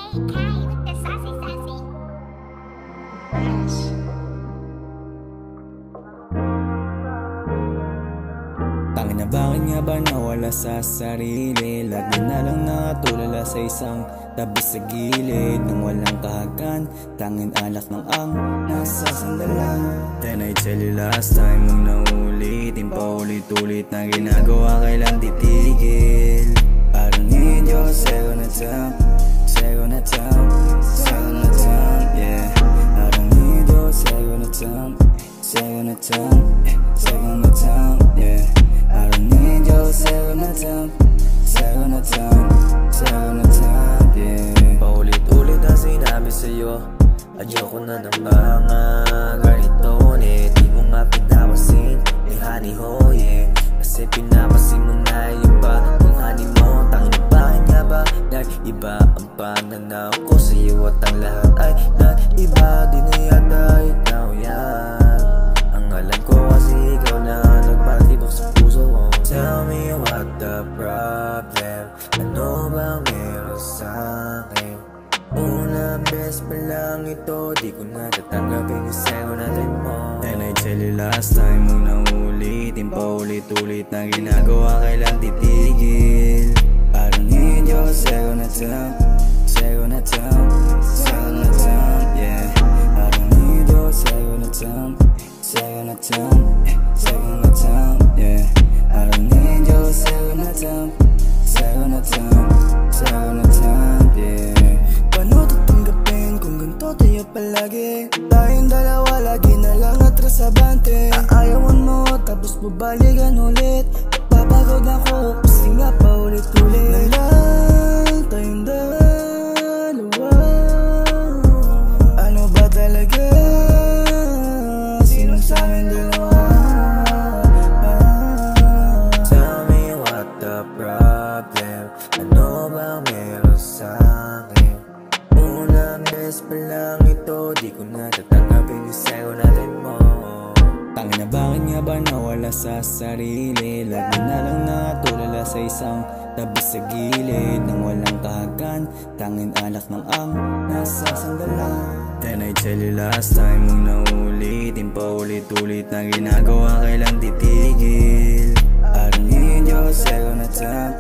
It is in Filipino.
AK with the sassy sassy. Fresh. Tangina, bakit nga ba nawala sa sarili? Lagi na lang nakatulala sa isang tabi sa gilid nang walang kahagan, tangin alak ng ang nasa sandalan. Then I tell you last time mong naulitin, paulit-ulit na ginagawa, kailan titigil? I don't need your second attempt, second attempt, second attempt, yeah. I don't need your second attempt, second attempt, second attempt, yeah. I don't need your second attempt, second attempt, second attempt, yeah. Paulit-ulit ang sinabi sa'yo, ayoko na ng mga ganito, eh. Di mo nga pinapasin, honey ho, yeah. Kasi pinapasin mo na iba kung honey mo. Tangin, bakit nga ba nag-iba ang pananaw ko sa'yo? At ang lahat ay nag-iba, di na yata ikaw yan. Ang alam ko kasi ikaw na nagpatibok sa puso ko. Tell me what the problem, ano bang meron sa'kin? Una best pa lang ito, di ko na tatanggapin yung second natin mo. And I tell you last time mong naulitin, paulit-ulit na ginagawa, kailan titigil? I don't need your second attempt, second attempt, second attempt, yeah. I don't need your second attempt, second attempt, second attempt, yeah. I don't need your second attempt, second attempt, second attempt, yeah. Paano tatanggapin kung ganito tayo palagi? Tayong dalawa lagi na lang atrasabante. Aayawan mo tapos babalikan ulit. Papagod ako kasi nga paulit-ulit na lang tayong dalawa. Ano ba talaga? Sinong sa amin dalawa? Tell me what the problem, ano bang meron sa'kin? Una best pa lang ito, di ko na tatanggapin yung second natin mo. Tangina, bakit nga ba nawala sa sarili? Lagi na lang nakatulala sa isang tabi sa gilid nang walang kahagan, tangin alak ng ang nasa sandalan. Then I tell you last time mong naulitin, paulit-ulit na ginagawa, kailan titigil? I don't need your second attempt,